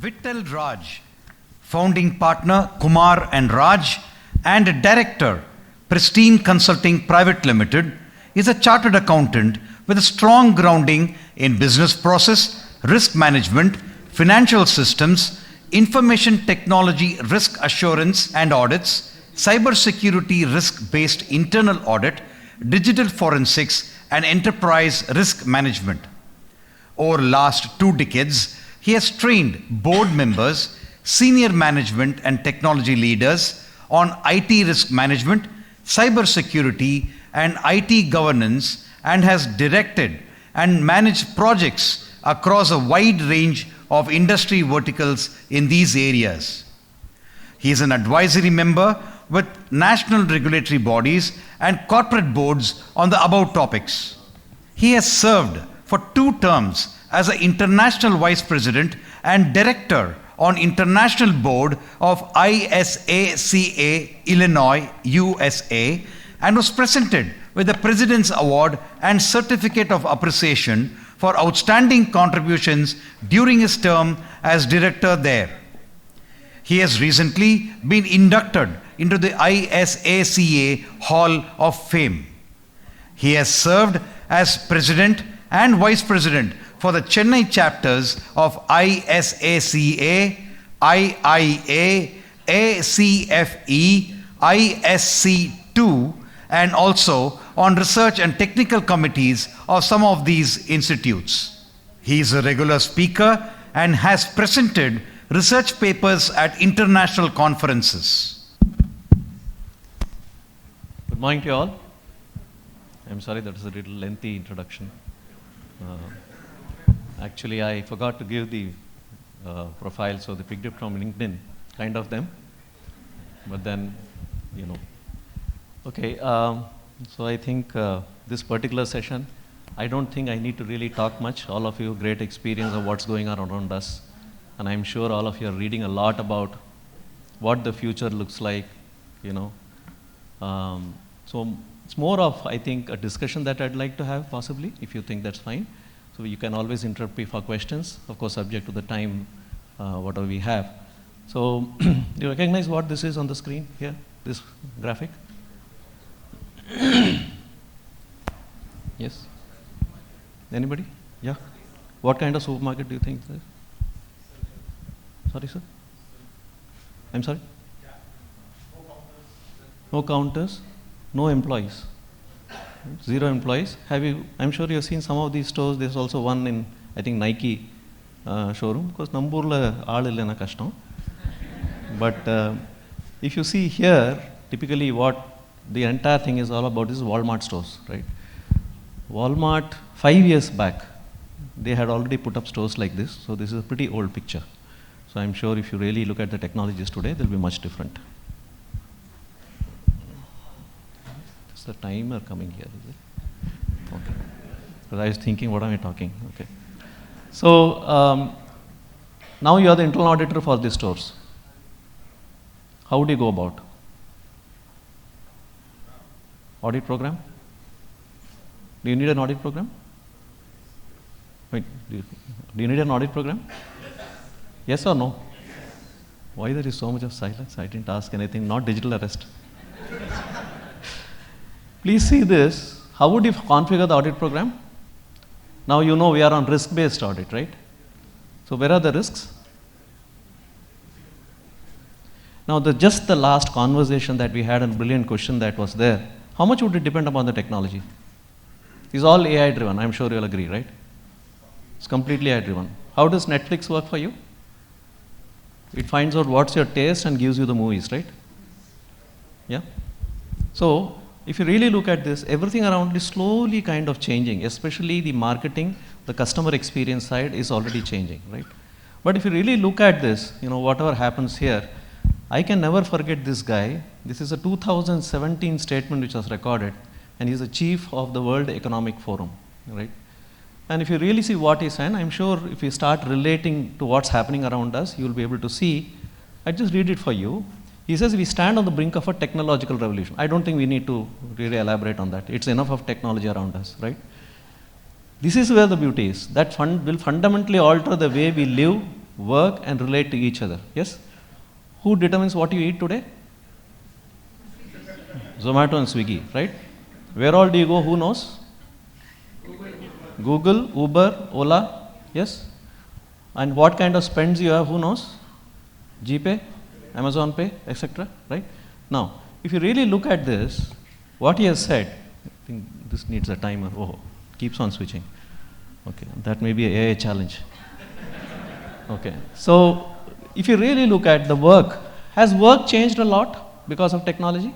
Vittal Raj, founding partner Kumar and Raj, and Director, Pristine Consulting Private Limited, is a chartered accountant with a strong grounding in business process, risk management, financial systems, information technology risk assurance and audits, cybersecurity risk-based internal audit, digital forensics, and enterprise risk management. Over last 2 decades, he has trained board members, senior management and technology leaders on IT risk management, cybersecurity, and IT governance, and has directed and managed projects across a wide range of industry verticals in these areas. He is an advisory member with national regulatory bodies and corporate boards on the above topics. He has served for 2 terms as an international vice president and director on international board of ISACA Illinois, USA, and was presented with the President's Award and Certificate of Appreciation for outstanding contributions during his term as director there. He has recently been inducted into the ISACA Hall of Fame. He has served as president and vice president for the Chennai chapters of ISACA, IIA, ACFE, ISC2, and also on research and technical committees of some of these institutes. He is a regular speaker and has presented research papers at international conferences. Good morning to you all. I'm sorry that was a little lengthy introduction. Actually, I forgot to give the profile, so they picked it from LinkedIn, kind of them. But then, you know. Okay, so I think this particular session, I don't think I need to really talk much. All of you, great experience of what's going on around us. And I'm sure all of you are reading a lot about what the future looks like, you know. So it's more of, I think, a discussion that I'd like to have, possibly, if you think that's fine. So you can always interrupt me for questions, of course, subject to the time, whatever we have. So do you recognize what this is on the screen here, this graphic? Yes? Anybody? Yeah? What kind of supermarket do you think this is? Sorry, sir? I'm sorry? No counters, no employees. 0 employees. I'm sure you've seen some of these stores. There's also one in, I think, Nike showroom. Because Namburla aal illena kashtam. But if you see here, typically what the entire thing is all about is Walmart stores, right? Walmart, 5 years back, they had already put up stores like this. So this is a pretty old picture. So I'm sure if you really look at the technologies today, they'll be much different. Is the timer coming here, is it? Okay. Because I was thinking, what am I talking? Okay. So now you are the internal auditor for these stores. How would you go about? Audit program? Do you need an audit program? Wait, do you need an audit program? Yes or no? Why there is so much of silence? I didn't ask anything, not digital arrest. Please see this. How would you configure the audit program? Now you know we are on risk-based audit, right? So where are the risks? Now just the last conversation that we had, and brilliant question that was there, how much would it depend upon the technology? It's all AI driven, I'm sure you'll agree, right? It's completely AI driven. How does Netflix work for you? It finds out what's your taste and gives you the movies, right? Yeah? So, if you really look at this, everything around is slowly kind of changing, especially the marketing, the customer experience side is already changing, right? But if you really look at this, you know, whatever happens here, I can never forget this guy. This is a 2017 statement which was recorded, and he's the chief of the World Economic Forum, right? And if you really see what he's saying, I'm sure if you start relating to what's happening around us, you'll be able to see. I just read it for you. He says we stand on the brink of a technological revolution. I don't think we need to really elaborate on that. It's enough of technology around us, right? This is where the beauty is. That will fundamentally alter the way we live, work and relate to each other. Yes? Who determines what you eat today? Zomato and Swiggy, right? Where all do you go? Who knows? Google, Uber, Ola. Yes? And what kind of spends you have? Who knows? GPay, Amazon Pay, etc. Right? Now, if you really look at this, what he has said, I think this needs a timer. Oh, keeps on switching. Okay, that may be an AI challenge. Okay, so if you really look at the work, has work changed a lot because of technology?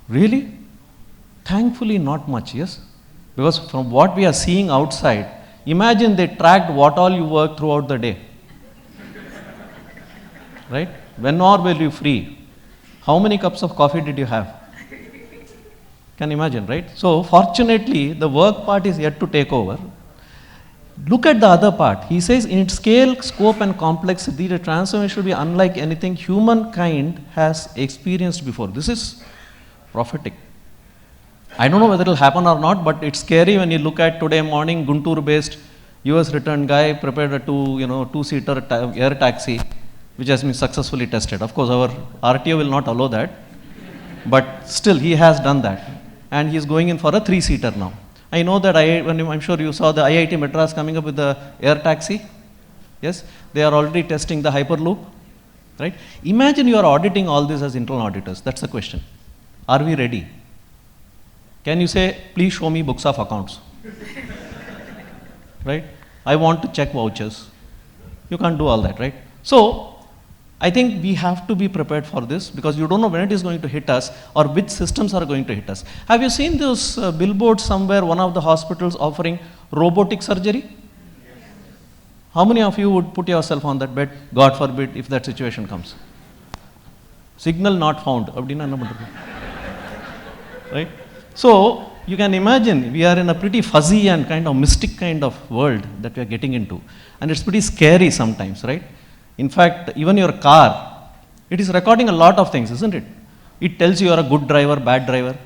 Really? Thankfully, not much, yes? Because from what we are seeing outside, imagine they tracked what all you work throughout the day. Right? When or were you free? How many cups of coffee did you have? Can imagine, right? So, fortunately, the work part is yet to take over. Look at the other part. He says, in its scale, scope, and complexity, the transformation will be unlike anything humankind has experienced before. This is prophetic. I don't know whether it will happen or not, but it's scary when you look at today morning, Guntur-based US return guy prepared a two-seater air taxi, which has been successfully tested. Of course, our RTO will not allow that, but still he has done that. And he is going in for a three-seater now. I know that I'm sure you saw the IIT Madras coming up with the air taxi. Yes, they are already testing the Hyperloop. Right? Imagine you are auditing all this as internal auditors. That's the question. Are we ready? Can you say, please show me books of accounts? Right? I want to check vouchers. You can't do all that, right? So, I think we have to be prepared for this because you don't know when it is going to hit us or which systems are going to hit us. Have you seen those billboards somewhere, one of the hospitals offering robotic surgery? How many of you would put yourself on that bed, God forbid, if that situation comes? Signal not found. Right? So, you can imagine we are in a pretty fuzzy and kind of mystic kind of world that we are getting into. And it's pretty scary sometimes, right? In fact, even your car, it is recording a lot of things, isn't it? It tells you are a good driver, bad driver.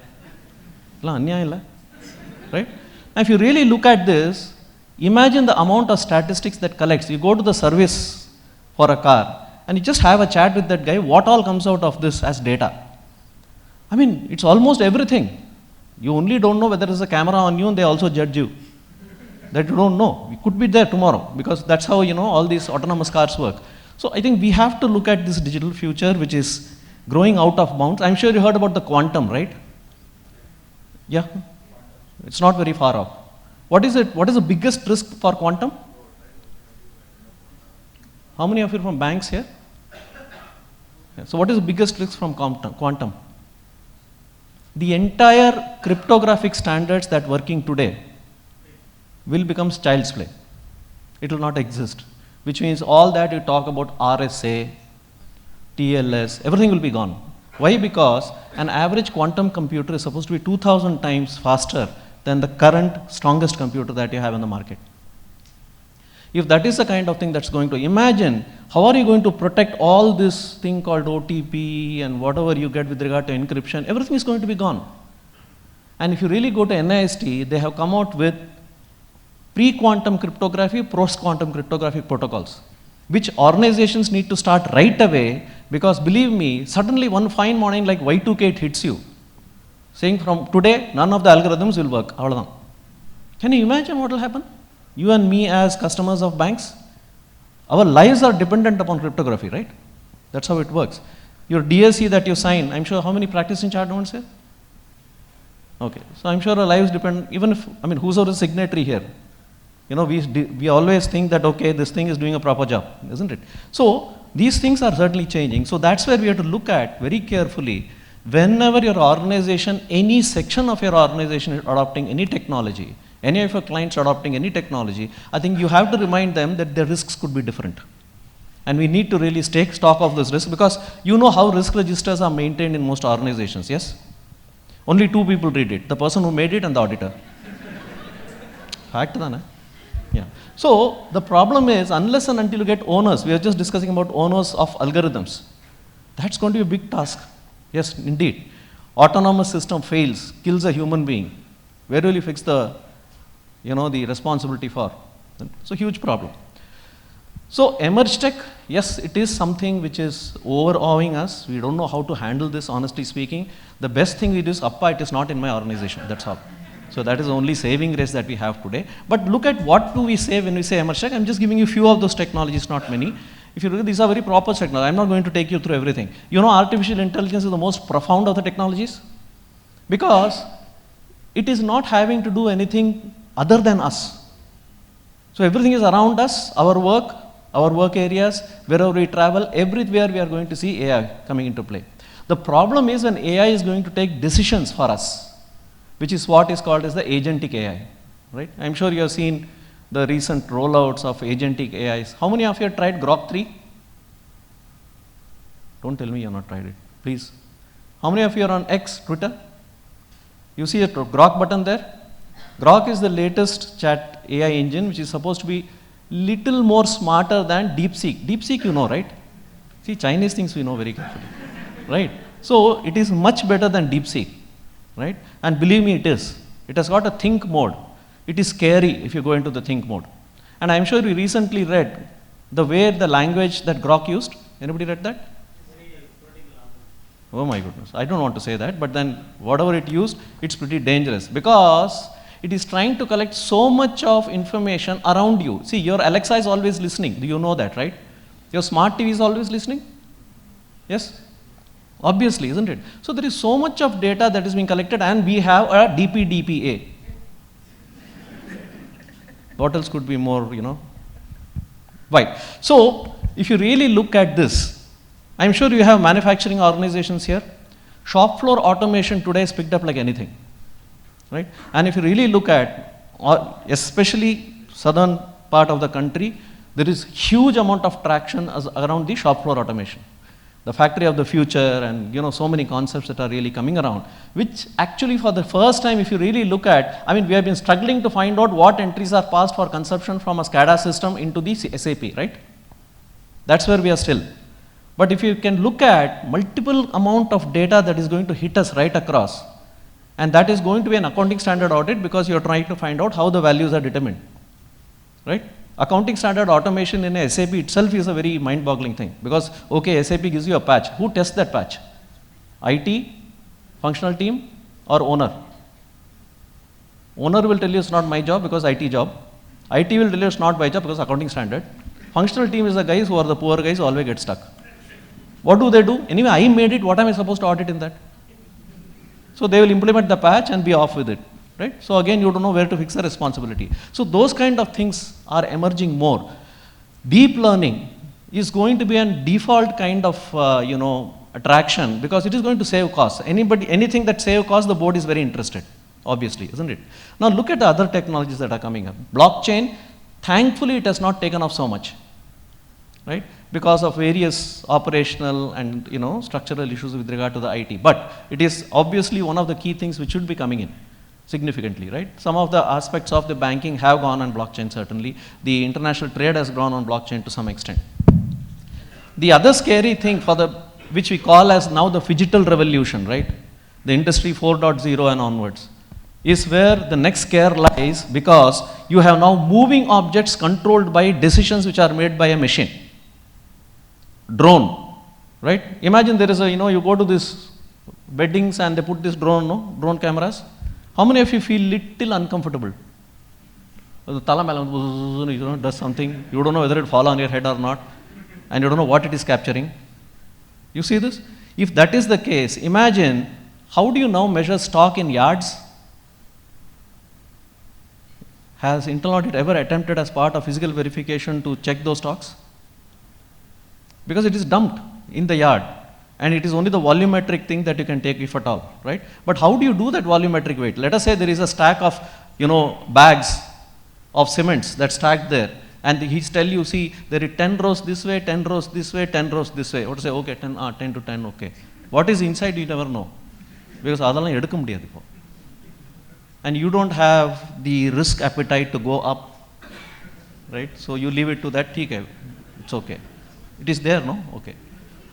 Right? Now, if you really look at this, imagine the amount of statistics that collects. You go to the service for a car and you just have a chat with that guy, what all comes out of this as data? I mean, it's almost everything. You only don't know whether there's a camera on you and they also judge you. That you don't know. It could be there tomorrow because that's how, all these autonomous cars work. So I think we have to look at this digital future which is growing out of bounds. I'm sure you heard about the quantum, right? Yeah, it's not very far off. What is it? What is the biggest risk for quantum? How many of you are from banks here? Yeah. So what is the biggest risk from quantum? The entire cryptographic standards that working today will become child's play. It will not exist. Which means all that you talk about RSA, TLS, everything will be gone. Why? Because an average quantum computer is supposed to be 2000 times faster than the current strongest computer that you have in the market. If that is the kind of thing that's going to, imagine how are you going to protect all this thing called OTP and whatever you get with regard to encryption, everything is going to be gone. And if you really go to NIST, they have come out with pre-quantum cryptography, post-quantum cryptographic protocols, which organizations need to start right away because believe me, suddenly one fine morning like Y2K it hits you, saying from today none of the algorithms will work. Can you imagine what will happen? You and me as customers of banks, our lives are dependent upon cryptography, right? That's how it works. Your DSC that you sign, I'm sure how many practicing chartered ones here? Okay, so I'm sure our lives depend, even if, who's our signatory here? We always think that, okay, this thing is doing a proper job, isn't it? So, these things are certainly changing. So, that's where we have to look at very carefully. Whenever your organization, any section of your organization is adopting any technology, any of your clients adopting any technology, I think you have to remind them that the risks could be different. And we need to really take stock of this risk because you know how risk registers are maintained in most organizations, yes? Only two people read it, the person who made it and the auditor. Fact, na? Yeah. So, the problem is, unless and until you get owners, we are just discussing about owners of algorithms. That's going to be a big task. Yes, indeed. Autonomous system fails, kills a human being. Where will you fix the, the responsibility for? It's a huge problem. So emerge tech, yes, it is something which is overawing us. We don't know how to handle this, honestly speaking. The best thing it is, Appa, it is not in my organization, that's all. So that is the only saving grace that we have today. But look at what do we say when we say emerge tech. I'm just giving you a few of those technologies, not many. If you look, these are very proper technologies. I'm not going to take you through everything. You know, artificial intelligence is the most profound of the technologies because it is not having to do anything other than us. So everything is around us, our work areas, wherever we travel, everywhere we are going to see AI coming into play. The problem is when AI is going to take decisions for us, which is what is called as the agentic AI, right? I'm sure you have seen the recent rollouts of agentic AIs. How many of you have tried Grok 3? Don't tell me you have not tried it, please. How many of you are on X, Twitter? You see a Grok button there? Grok is the latest chat AI engine which is supposed to be little more smarter than DeepSeek. DeepSeek you know, right? See, Chinese things we know very carefully, right? So it is much better than DeepSeek, right? And believe me, it is. It has got a think mode. It is scary if you go into the think mode. And I'm sure you recently read the way the language that Grok used. Anybody read that? Oh my goodness, I don't want to say that, but then whatever it used, it's pretty dangerous because it is trying to collect so much of information around you. See, your Alexa is always listening. Do you know that, right? Your smart TV is always listening? Yes? Obviously, isn't it? So there is so much of data that is being collected and we have a DPDPA. What else could be more, you know? Right. So, if you really look at this, I'm sure you have manufacturing organizations here. Shop floor automation today is picked up like anything, right? And if you really look at, especially southern part of the country, there is huge amount of traction around the shop floor automation. The factory of the future and you know so many concepts that are really coming around, which actually for the first time if you really look at, I mean we have been struggling to find out what entries are passed for consumption from a SCADA system into the SAP, right? That's where we are still. But if you can look at multiple amount of data that is going to hit us right across, and that is going to be an accounting standard audit because you are trying to find out how the values are determined, right? Accounting standard automation in a SAP itself is a very mind-boggling thing because, okay, SAP gives you a patch. Who tests that patch? IT, functional team, or owner? Owner will tell you it's not my job because IT job. IT will tell you it's not my job because accounting standard. Functional team is the guys who are the poor guys who always get stuck. What do they do? Anyway, I made it. What am I supposed to audit in that? So they will implement the patch and be off with it. Right? So again, you don't know where to fix the responsibility. So those kind of things are emerging more. Deep learning is going to be a default kind of attraction because it is going to save costs. Anything that save costs, the board is very interested, obviously, isn't it? Now look at the other technologies that are coming up. Blockchain, thankfully, it has not taken off so much, right? Because of various operational and structural issues with regard to the IT. But it is obviously one of the key things which should be coming in significantly, right? Some of the aspects of the banking have gone on blockchain, certainly. The international trade has gone on blockchain to some extent. The other scary thing which we call as now the digital revolution, right? The industry 4.0 and onwards, is where the next scare lies because you have now moving objects controlled by decisions which are made by a machine. Drone, right? Imagine there is you go to this weddings and they put this drone cameras. How many of you feel little uncomfortable? The tala does something, you don't know whether it fall on your head or not, and you don't know what it is capturing. You see this? If that is the case, imagine how do you now measure stock in yards? Has internal audit ever attempted as part of physical verification to check those stocks? Because it is dumped in the yard. And it is only the volumetric thing that you can take if at all, right? But how do you do that volumetric weight? Let us say there is a stack of, bags of cements that's stacked there. And he's tell you, see, there is 10 rows this way, 10 rows this way, 10 rows this way. What to say, okay, 10 to 10, okay. What is inside, you never know. Because adala edukka mudiyadhu ipo. And you don't have the risk appetite to go up, right? So you leave it to that, it's okay. It is there, no? Okay.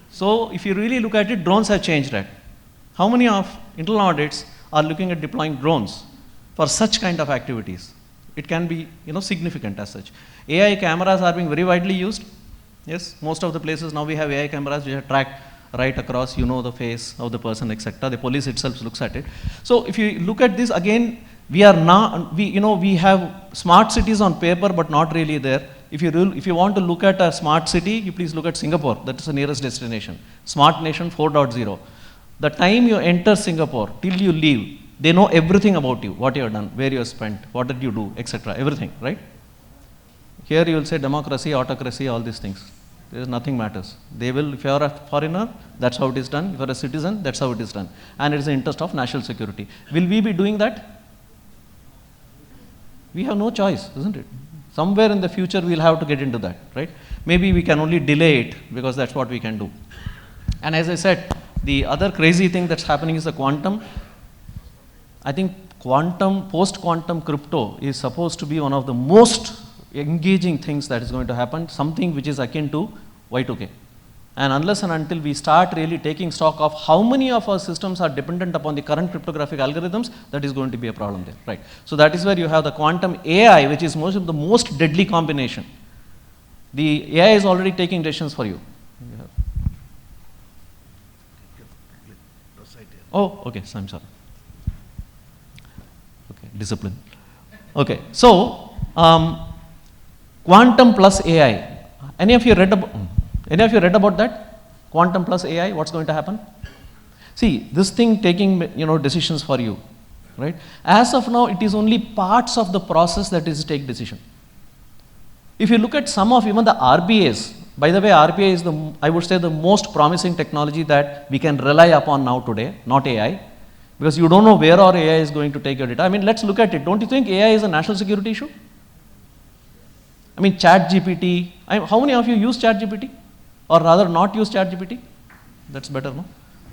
So if you really look at it, drones have changed that. How many of internal audits are looking at deploying drones for such kind of activities? it can be, significant as such. AI cameras are being very widely used. Yes, most of the places now we have AI cameras which are tracked right across, the face of the person, etc. The police itself looks at it. So if you look at this again, we have smart cities on paper, but not really there. If you want to look at a smart city, you please look at Singapore. That is the nearest destination. Smart Nation 4.0. The time you enter Singapore till you leave, they know everything about you, what you have done, where you have spent, what did you do, etc. Everything, right? Here you will say democracy, autocracy, all these things. There is nothing matters. They will, if you are a foreigner, that's how it is done. If you are a citizen, that's how it is done. And it is the interest of national security. Will we be doing that? We have no choice, isn't it? Somewhere in the future, we will have to get into that, right? Maybe we can only delay it because that's what we can do. And as I said, the other crazy thing that's happening is the quantum. I think post-quantum crypto is supposed to be one of the most engaging things that is going to happen, something which is akin to Y2K. And unless and until we start really taking stock of how many of our systems are dependent upon the current cryptographic algorithms, that is going to be a problem there, right? So that is where you have the quantum AI, which is the most deadly combination. The AI is already taking decisions for you. Oh, okay, so I'm sorry. Okay, discipline. Okay, so quantum plus AI. Any of you read about that? Quantum plus AI, what's going to happen? See, this thing taking decisions for you, right? As of now, it is only parts of the process that is take decision. If you look at some of even the RBAs, by the way, RBA is I would say the most promising technology that we can rely upon now today, not AI, because you don't know where our AI is going to take your data. I mean, let's look at it. Don't you think AI is a national security issue? I mean, ChatGPT. How many of you use ChatGPT? Or rather not use ChatGPT? That's better, no?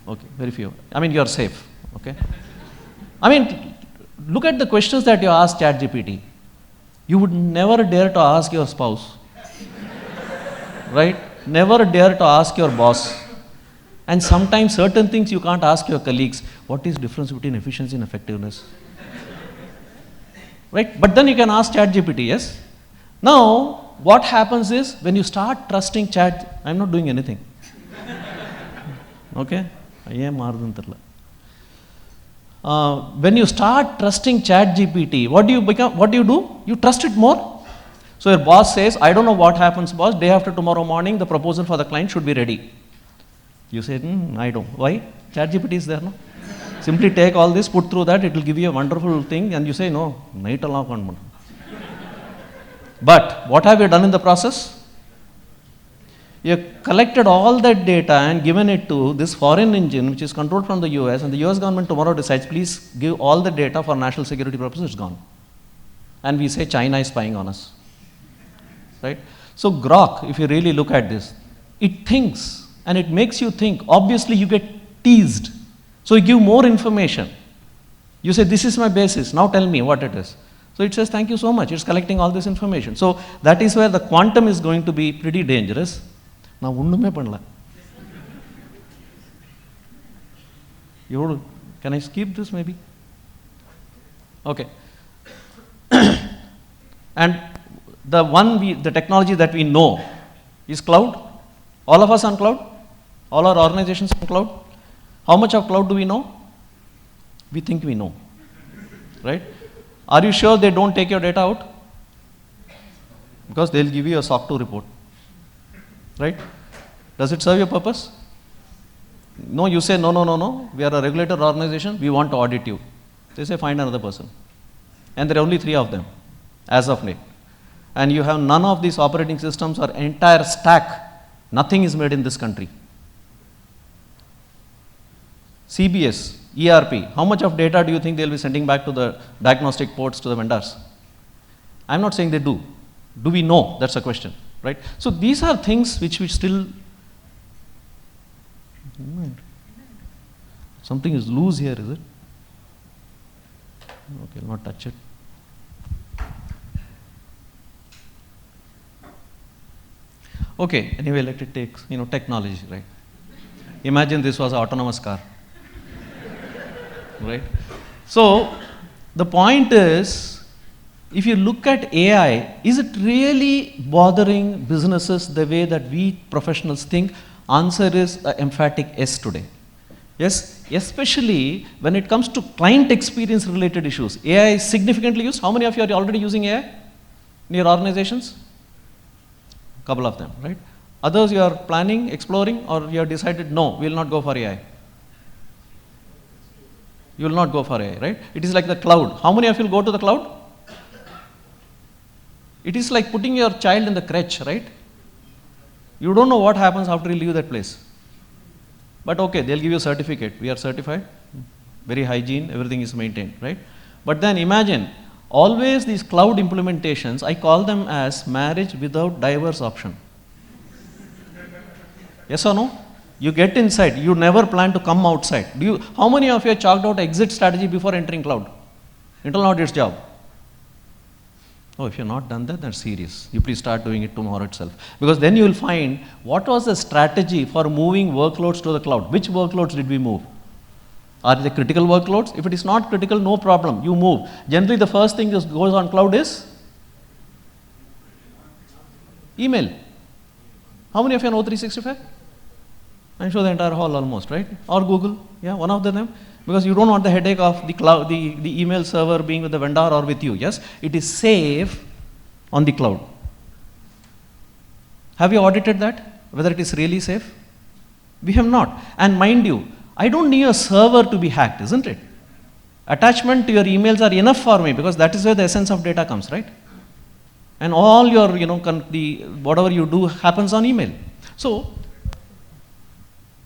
Okay, very few. I mean, you are safe, okay? I mean, look at the questions that you ask ChatGPT. You would never dare to ask your spouse, right? Never dare to ask your boss. And sometimes certain things you can't ask your colleagues. What is the difference between efficiency and effectiveness? Right? But then you can ask ChatGPT, yes? Now, what happens is when you start trusting I'm not doing anything. Okay? When you start trusting ChatGPT, what do you do? You trust it more. So your boss says, I don't know what happens, boss. Day after tomorrow morning, the proposal for the client should be ready. You say, I don't. Why? ChatGPT is there, no? Simply take all this, put through that, it will give you a wonderful thing, and you say, no, night alone. But what have you done in the process? You collected all that data and given it to this foreign engine, which is controlled from the US, and the US government tomorrow decides, please give all the data for national security purposes, it's gone. And we say China is spying on us. Right? So Grok, if you really look at this, it thinks and it makes you think. Obviously, you get teased. So you give more information. You say, this is my basis. Now tell me what it is. So it says, thank you so much. It's collecting all this information. So that is where the quantum is going to be pretty dangerous. Now, can I skip this maybe? Okay. And the technology that we know is cloud. All of us on cloud. All our organizations on cloud. How much of cloud do we know? We think we know. Right? Are you sure they don't take your data out? Because they'll give you a SOC 2 report. Right? Does it serve your purpose? No, you say, no. We are a regulated organization. We want to audit you. They say, find another person. And there are only 3 of them as of late. And you have none of these operating systems or entire stack. Nothing is made in this country. CBS, ERP, how much of data do you think they'll be sending back to the diagnostic ports to the vendors? I'm not saying they do. Do we know? That's a question, right? So these are things which we still. Something is loose here, is it? Okay, I'll not touch it. Okay, anyway, let it take, technology, right? Imagine this was an autonomous car. Right? So, the point is, if you look at AI, is it really bothering businesses the way that we professionals think? Answer is an emphatic yes today. Yes, especially when it comes to client experience related issues. AI is significantly used. How many of you are already using AI in your organizations? Couple of them, right? Others you are planning, exploring, or you have decided, no, we will not go for AI. You will not go for AI, right? It is like the cloud. How many of you will go to the cloud? It is like putting your child in the crèche, right? You don't know what happens after you leave that place. But okay, they'll give you a certificate. We are certified, very hygiene, everything is maintained, right? But then imagine, always these cloud implementations, I call them as marriage without divorce option. Yes or no? You get inside, you never plan to come outside. How many of you have chalked out exit strategy before entering cloud? Internal audit's job. Oh, if you've not done that, that's serious. You please start doing it tomorrow itself. Because then you will find what was the strategy for moving workloads to the cloud. Which workloads did we move? Are they critical workloads? If it is not critical, no problem, you move. Generally, the first thing that goes on cloud is email. How many of you know 365? I'm sure the entire hall almost, right? Or Google, yeah, one of them. Because you don't want the headache of the cloud, the email server being with the vendor or with you. Yes, it is safe on the cloud. Have you audited that? Whether it is really safe? We have not. And mind you, I don't need a server to be hacked, isn't it? Attachment to your emails are enough for me because that is where the essence of data comes, right? And all your, whatever you do happens on email. So,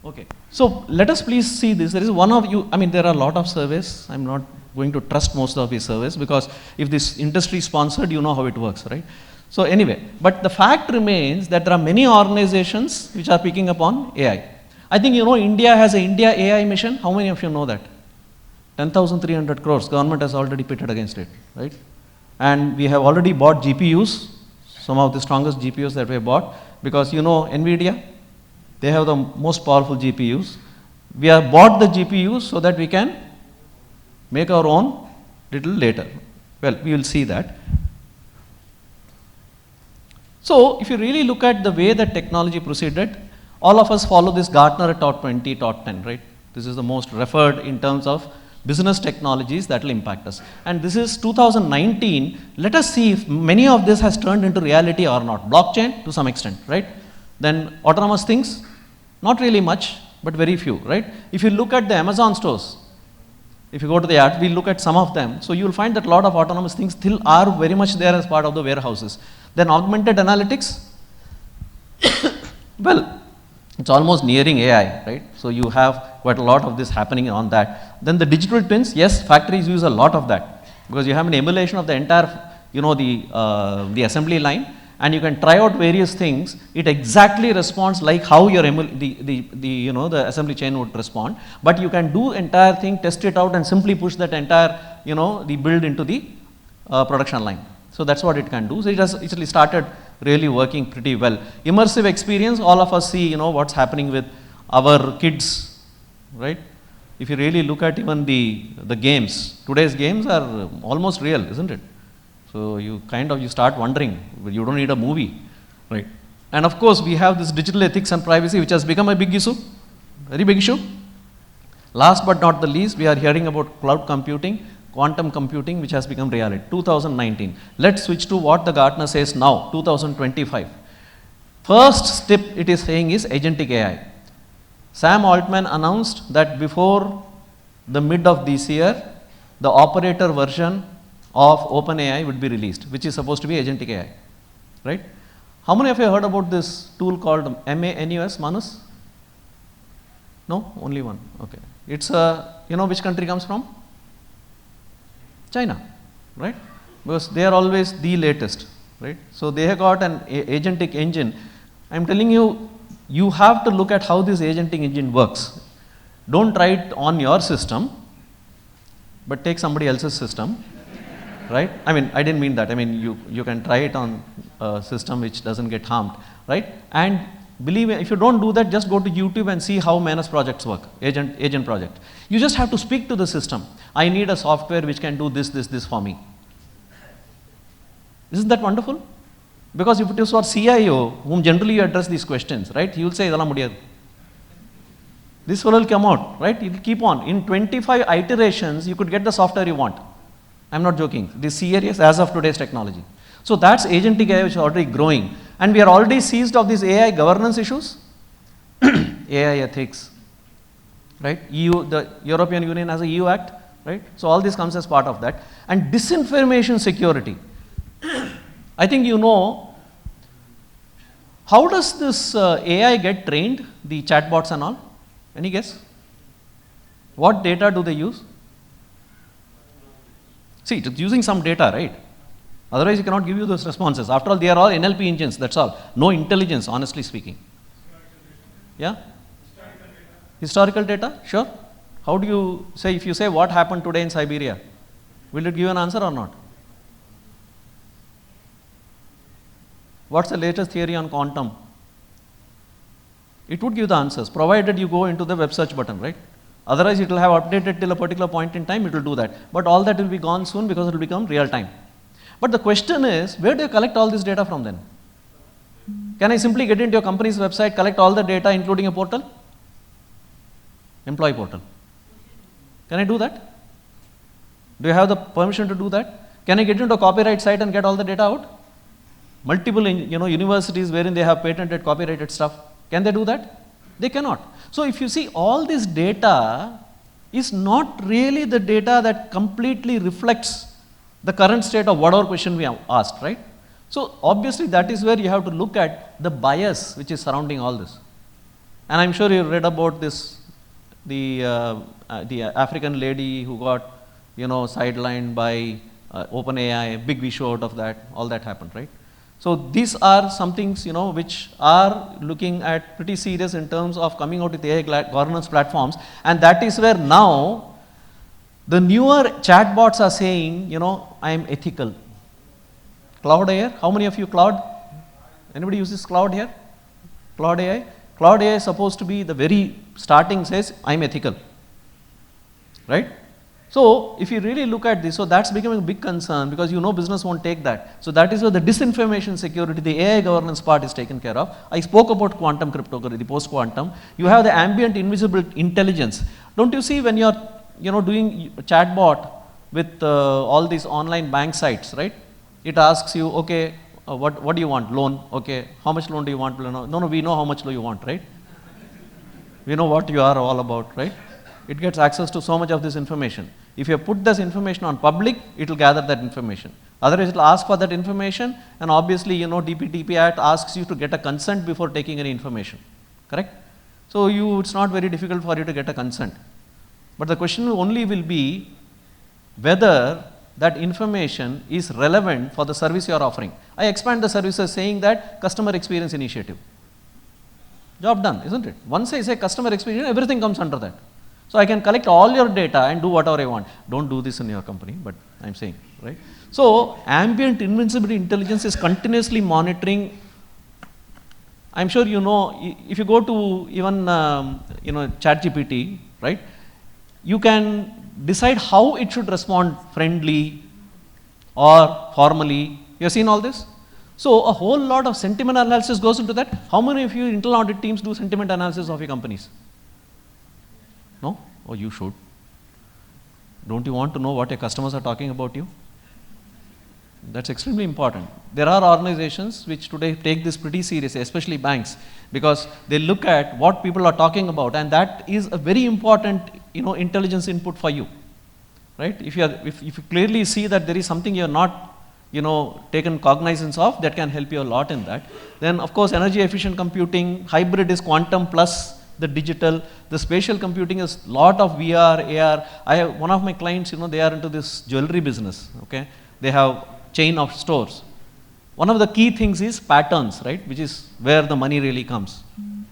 okay. So let us please see this. There is one of you, there are a lot of surveys. I'm not going to trust most of these surveys because if this industry sponsored, you know how it works, right? So anyway, but the fact remains that there are many organizations which are picking up on AI. I think India has an India AI mission. How many of you know that? 10,300 crores. Government has already pitted against it, right? And we have already bought GPUs, some of the strongest GPUs that we have bought because NVIDIA, they have the most powerful GPUs. We have bought the GPUs so that we can make our own little later. Well, we will see that. So, if you really look at the way that technology proceeded, all of us follow this Gartner top 20, top 10, right? This is the most referred in terms of business technologies that will impact us. And this is 2019. Let us see if many of this has turned into reality or not. Blockchain to some extent, right? Then autonomous things, not really much, but very few, right? If you look at the Amazon stores, if you go to the app, we look at some of them. So you will find that a lot of autonomous things still are very much there as part of the warehouses. Then augmented analytics, well, it's almost nearing AI, right? So you have quite a lot of this happening on that. Then the digital twins, yes, factories use a lot of that because you have an emulation of the entire, the assembly line. And you can try out various things. It exactly responds like how your the assembly chain would respond. But you can do entire thing, test it out, and simply push that entire the build into the production line. So that's what it can do. So it has actually started really working pretty well. Immersive experience. All of us see what's happening with our kids, right? If you really look at even the games, today's games are almost real, isn't it? So you start wondering, you don't need a movie, right? And of course, we have this digital ethics and privacy, which has become a big issue, very big issue. Last but not the least, we are hearing about cloud computing, quantum computing, which has become reality, 2019. Let's switch to what the Gartner says now, 2025. First step it is saying is agentic AI. Sam Altman announced that before the mid of this year, the operator version of OpenAI would be released, which is supposed to be agentic AI, right? How many of you heard about this tool called MANUS, Manus? No? Only one, okay. It's which country comes from? China, right? Because they are always the latest, right? So they have got an agentic engine. I'm telling you, you have to look at how this agentic engine works. Don't try it on your system, but take somebody else's system. Right? I didn't mean that. You can try it on a system which doesn't get harmed, right? And believe me, if you don't do that, just go to YouTube and see how Manus projects work, agent project. You just have to speak to the system. I need a software which can do this for me. Isn't that wonderful? Because if it is for CIO, whom generally you address these questions, right, he will say, "Idala mudiyadu." This will come out, right? It will keep on. In 25 iterations, you could get the software you want. I'm not joking. This is serious as of today's technology. So that's agentic AI which is already growing. And we are already seized of these AI governance issues, AI ethics, right? EU, the European Union has a EU Act, right? So all this comes as part of that. And disinformation security. I think you know, how does this AI get trained, the chatbots and all? Any guess? What data do they use? See, it's using some data, right? Otherwise, it cannot give you those responses. After all, they are all NLP engines, that's all. No intelligence, honestly speaking. Yeah? Historical data? Sure. How do you say, if you say what happened today in Siberia, will it give an answer or not? What's the latest theory on quantum? It would give the answers, provided you go into the web search button, right? Otherwise, it will have updated till a particular point in time, it will do that. But all that will be gone soon because it will become real time. But the question is, where do you collect all this data from then? Can I simply get into your company's website, collect all the data, including a portal? Employee portal. Can I do that? Do you have the permission to do that? Can I get into a copyright site and get all the data out? Multiple universities wherein they have patented copyrighted stuff. Can they do that? They cannot. So if you see, all this data is not really the data that completely reflects the current state of whatever question we have asked, right? So obviously that is where you have to look at the bias which is surrounding all this. And I'm sure you read about this, the African lady who got sidelined by OpenAI, big issue out of that, all that happened, right? So these are some things which are looking at pretty serious in terms of coming out with AI governance platforms, and that is where now the newer chatbots are saying, I am ethical. Cloud AI, how many of you Cloud? Anybody uses Cloud here? Cloud AI? Cloud AI is supposed to be the very starting says, I am ethical, right? So if you really look at this, so that's becoming a big concern because business won't take that. So that is where the disinformation security, the AI governance part is taken care of. I spoke about quantum cryptography, the post-quantum. You have the ambient invisible intelligence. Don't you see when you're doing a chatbot with all these online bank sites, right? It asks you, okay, what do you want? Loan. Okay, how much loan do you want? No, we know how much loan you want, right? We know what you are all about, right? It gets access to so much of this information. If you put this information on public, it will gather that information. Otherwise, it will ask for that information, and obviously, DPTP Act asks you to get a consent before taking any information, correct? So it's not very difficult for you to get a consent. But the question only will be whether that information is relevant for the service you are offering. I expand the services saying that customer experience initiative. Job done, isn't it? Once I say customer experience, everything comes under that. So I can collect all your data and do whatever I want. Don't do this in your company, but I'm saying, right? So ambient invincibility intelligence is continuously monitoring. I'm sure if you go to even ChatGPT, right? You can decide how it should respond, friendly or formally. You have seen all this? So a whole lot of sentiment analysis goes into that. How many of you internal audit teams do sentiment analysis of your companies? No? Oh, you should. Don't you want to know what your customers are talking about you? That's extremely important. There are organizations which today take this pretty seriously, especially banks, because they look at what people are talking about, and that is a very important, intelligence input for you, right? If you clearly see that there is something you are not, taken cognizance of, that can help you a lot in that. Then, of course, energy efficient computing, hybrid is quantum plus the digital, the spatial computing is lot of VR, AR. I have one of my clients, they are into this jewelry business, okay? They have chain of stores. One of the key things is patterns, right? Which is where the money really comes.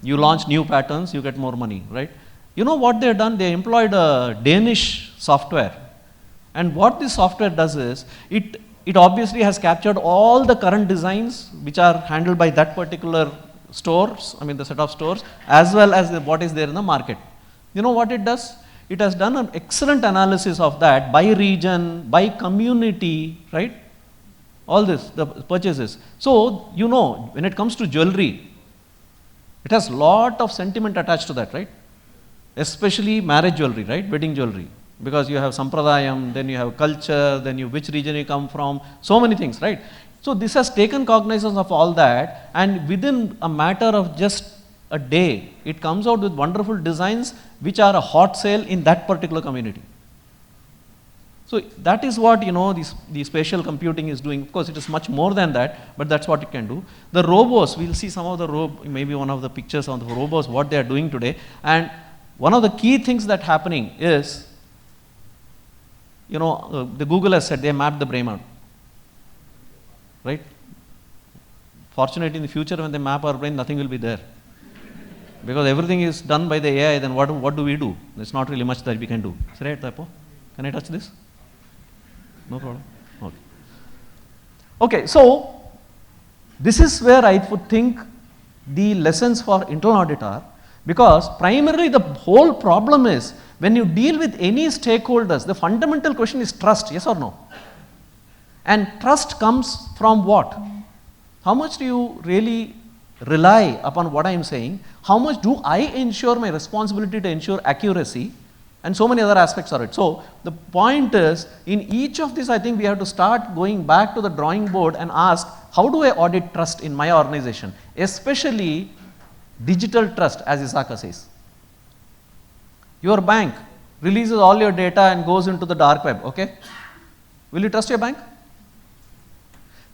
You launch new patterns, you get more money, right? You know what they have done? They employed a Danish software. And what this software does is, it obviously has captured all the current designs which are handled by that particular stores, the set of stores, as well as what is there in the market. You know what it does? It has done an excellent analysis of that by region, by community, right? all this, the purchases. So, you know, when it comes to jewelry, it has lot of sentiment attached to that, right? Especially marriage jewelry, right? Wedding jewelry. Because you have sampradayam, then you have culture, then you which region you come from, so many things, right? So this has taken cognizance of all that, and within a matter of just a day, it comes out with wonderful designs which are a hot sale in that particular community. So that is what, you know, the spatial computing is doing. Of course, it is much more than that, but that's what it can do. The robots, we'll see some of the maybe one of the pictures on the robots, what they are doing today. And one of the key things that happening is, you know, the Google has said they mapped the brain out, right? Fortunately, in the future, when they map our brain, nothing will be there. Because everything is done by the AI, then what do we do? There's not really much that we can do. Is right, Taipo? Can I touch this? No problem. Okay. Okay, so this is where I would think the lessons for internal audit are, because primarily the whole problem is when you deal with any stakeholders, the fundamental question is trust, yes or no? And trust comes from what? How much do you really rely upon what I am saying? How much do I ensure my responsibility to ensure accuracy? And so many other aspects of it. So the point is, in each of these, I think we have to start going back to the drawing board and ask, how do I audit trust in my organization? Especially digital trust, as Isaka says. Your bank releases all your data and goes into the dark web, okay? Will you trust your bank?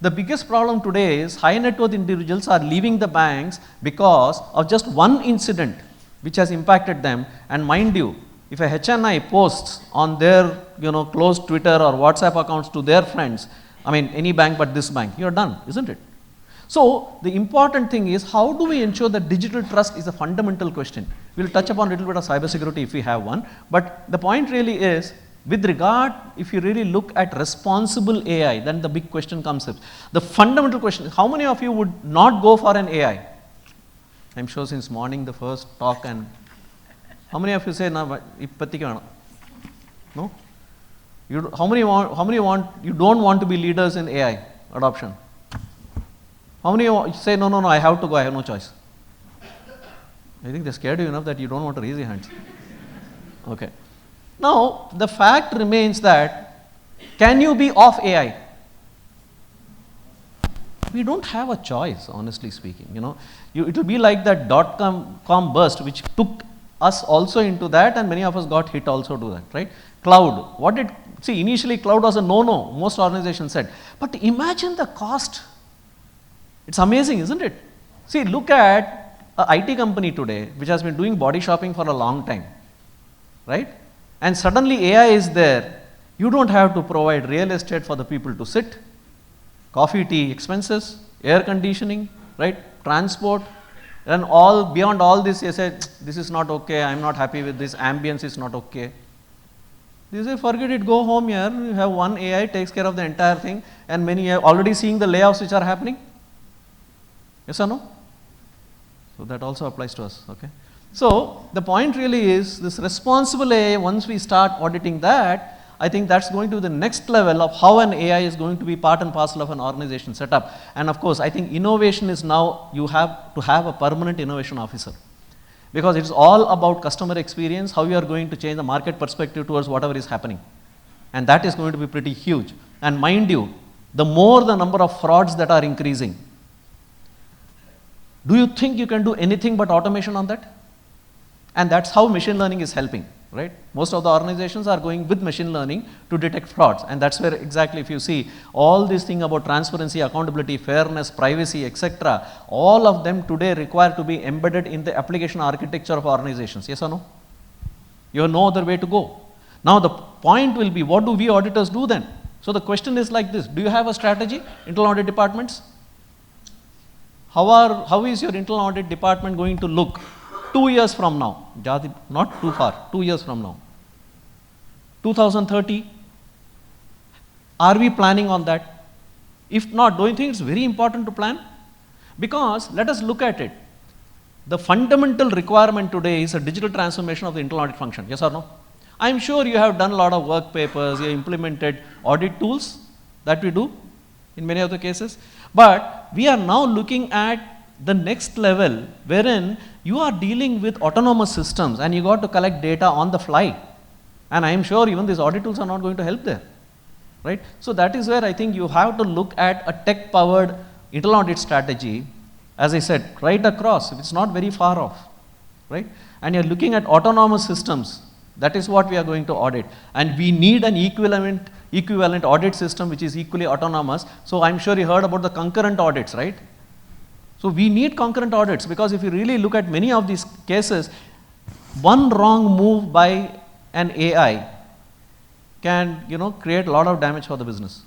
The biggest problem today is high net worth individuals are leaving the banks because of just one incident which has impacted them. And mind you, if a HNI posts on their, you know, closed Twitter or WhatsApp accounts to their friends, I mean any bank but this bank, you're done, isn't it? So the important thing is, how do we ensure that digital trust is a fundamental question? We'll touch upon a little bit of cybersecurity if we have one, but the point really is, with regard, if you really look at responsible AI, then the big question comes up. The fundamental question is, how many of you would not go for an AI? I'm sure since morning the first talk, and how many of you say, no? No? How many you don't want to be leaders in AI adoption? How many say, no, I have to go, I have no choice? I think they scared you enough that you don't want to raise your hands. Okay. Now, the fact remains that, can you be off AI? We don't have a choice, honestly speaking. You know, it will be like that .com burst, which took us also into that, and many of us got hit also to that, right? Cloud. See, initially cloud was a no-no, most organizations said. But imagine the cost. It's amazing, isn't it? See, look at an IT company today, which has been doing body shopping for a long time, right? And suddenly AI is there. You don't have to provide real estate for the people to sit, coffee, tea expenses, air conditioning, right? Transport, and all beyond all this, you say, this is not okay, I'm not happy with this, ambience is not okay. You say, forget it, go home here, you have one AI, takes care of the entire thing, and many are already seeing the layoffs which are happening. Yes or no? So that also applies to us, okay? So the point really is, this responsible AI, once we start auditing that, I think that's going to be the next level of how an AI is going to be part and parcel of an organization setup. And of course, I think innovation is now, you have to have a permanent innovation officer. Because it's all about customer experience, how you are going to change the market perspective towards whatever is happening. And that is going to be pretty huge. And mind you, the more the number of frauds that are increasing, do you think you can do anything but automation on that? And that's how machine learning is helping, right? Most of the organizations are going with machine learning to detect frauds. And that's where exactly, if you see all these things about transparency, accountability, fairness, privacy, etc., all of them today require to be embedded in the application architecture of organizations. Yes or no? You have no other way to go. Now the point will be, what do we auditors do then? So the question is like this: do you have a strategy, internal audit departments? How is your internal audit department going to look 2 years from now? Not too far, 2 years from now. 2030, are we planning on that? If not, do you think it's very important to plan? Because let us look at it. The fundamental requirement today is a digital transformation of the internal audit function, yes or no? I'm sure you have done a lot of work papers, you have implemented audit tools that we do. in many of the cases. But we are now looking at the next level wherein you are dealing with autonomous systems and you got to collect data on the fly. And I am sure even these audit tools are not going to help there, right? So that is where I think you have to look at a tech-powered internal audit strategy, as I said, right across. It's not very far off, right? And you're looking at autonomous systems. That is what we are going to audit. And we need an equivalent audit system which is equally autonomous. So I'm sure you heard about the concurrent audits, right? So we need concurrent audits, because if you really look at many of these cases, one wrong move by an AI can, create a lot of damage for the business.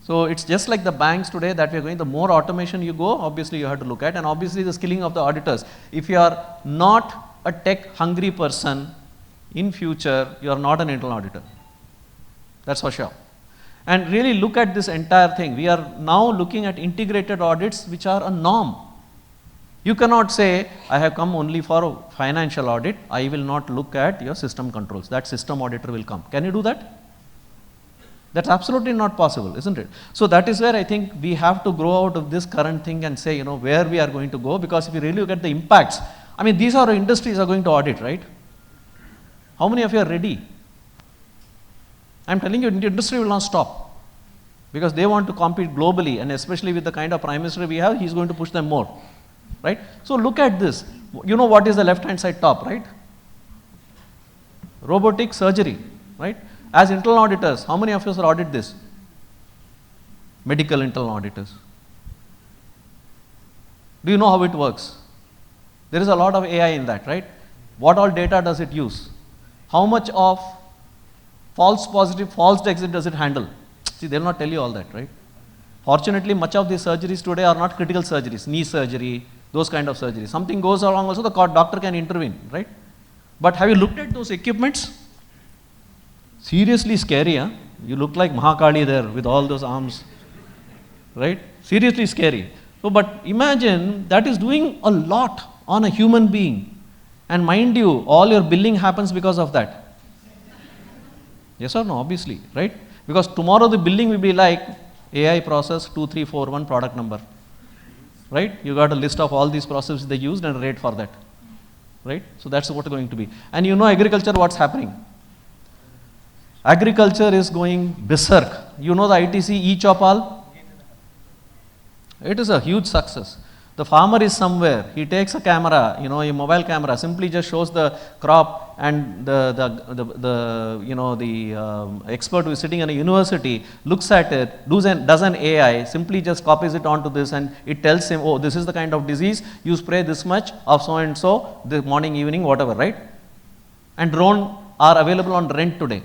So it's just like the banks today that we are going, the more automation you go, obviously you have to look at, and obviously the skilling of the auditors. If you are not a tech hungry person, in future you are not an internal auditor. That's for sure. And really look at this entire thing. We are now looking at integrated audits which are a norm. You cannot say, I have come only for a financial audit, I will not look at your system controls. That system auditor will come. Can you do that? That's absolutely not possible, isn't it? So that is where I think we have to grow out of this current thing and say, where we are going to go, because if you really look at the impacts, I mean, these are industries are going to audit, right? How many of you are ready? I'm telling you, the industry will not stop, because they want to compete globally, and especially with the kind of Prime Minister we have, he's going to push them more, right? So look at this. You know what is the left-hand side top, right? Robotic surgery, right? As internal auditors, how many of us audit this? Medical internal auditors. Do you know how it works? There is a lot of AI in that, right? What all data does it use? How much of false positive, false exit does it handle? See, they will not tell you all that, right? Fortunately, much of these surgeries today are not critical surgeries, knee surgery, those kind of surgeries. Something goes wrong also, the doctor can intervene, right? But have you looked at those equipments? Seriously scary, huh? You look like Mahakali there with all those arms, right? Seriously scary. So, but imagine that is doing a lot on a human being. And mind you, all your billing happens because of that. Yes or no? Obviously, right? Because tomorrow the billing will be like AI process 2341 product number, right? You got a list of all these processes they used and a rate for that, right? So that's what it's going to be. And agriculture, what's happening? Agriculture is going berserk. You know the ITC e-chop all? It is a huge success. The farmer is somewhere, he takes a camera, a mobile camera, simply just shows the crop, and the expert who is sitting in a university looks at it, does an AI, simply just copies it onto this, and it tells him, oh, this is the kind of disease, you spray this much of so and so, the morning, evening, whatever, right? And drone are available on rent today.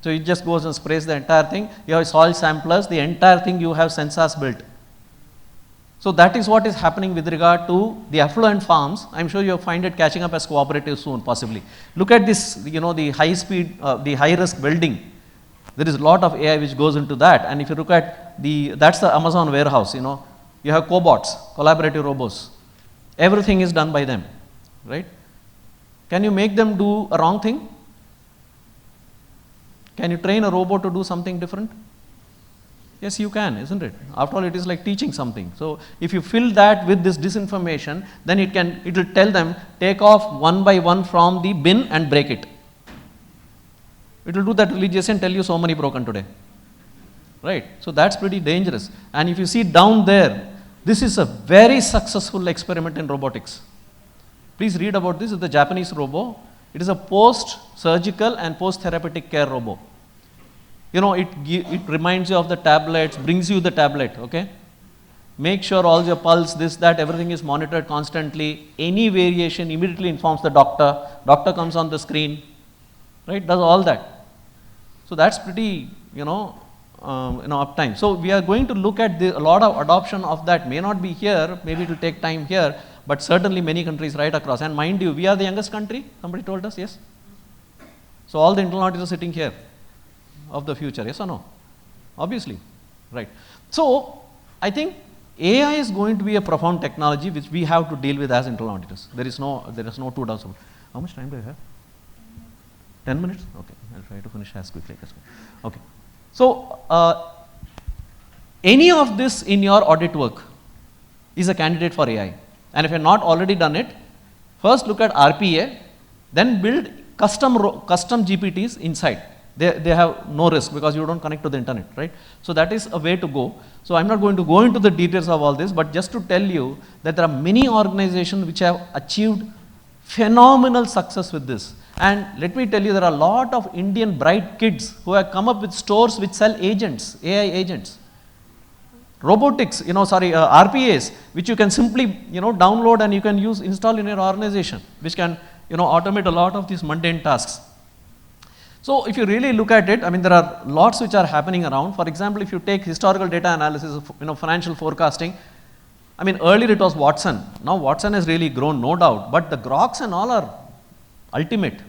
So it just goes and sprays the entire thing. You have soil samplers, the entire thing you have sensors built. So that is what is happening with regard to the affluent farms. I'm sure you'll find it catching up as cooperative soon, possibly. Look at this, the high speed, the high risk building. There is a lot of AI which goes into that. And if you look at that's the Amazon warehouse, you have cobots, collaborative robots. Everything is done by them, right? Can you make them do a wrong thing? Can you train a robot to do something different? Yes, you can, isn't it? After all, it is like teaching something. So if you fill that with this disinformation, then it will tell them, take off one by one from the bin and break it. It will do that religiously and tell you so many broken today. Right? So that's pretty dangerous. And if you see down there, this is a very successful experiment in robotics. Please read about this. It's the Japanese robo. It is a post-surgical and post-therapeutic care robo. It reminds you of the tablets, brings you the tablet, okay? Make sure all your pulse, this, that, everything is monitored constantly. Any variation immediately informs the doctor. Doctor comes on the screen, right? Does all that. So that's pretty, uptime. So we are going to look at a lot of adoption of that. May not be here, maybe it will take time here, but certainly many countries right across. And mind you, we are the youngest country. Somebody told us, yes? So all the internal auditors are sitting here. Of the future, yes or no? Obviously, right. So I think AI is going to be a profound technology which we have to deal with as internal auditors. There is no two doubts about it. How much time do I have? 10 minutes? Okay, I'll try to finish as quickly as possible. Okay. So Any of this in your audit work is a candidate for AI. And if you have not already done it, first look at RPA, then build custom GPTs inside. They have no risk because you don't connect to the internet, right? So that is a way to go. So I'm not going to go into the details of all this, but just to tell you that there are many organizations which have achieved phenomenal success with this. And let me tell you, there are a lot of Indian bright kids who have come up with stores which sell agents, AI agents. Robotics, RPAs, which you can simply, download and you can install in your organization, which can, automate a lot of these mundane tasks. So if you really look at it, I mean, there are lots which are happening around. For example, if you take historical data analysis, financial forecasting, I mean, earlier it was Watson. Now Watson has really grown, no doubt, but the Groks and all are ultimate.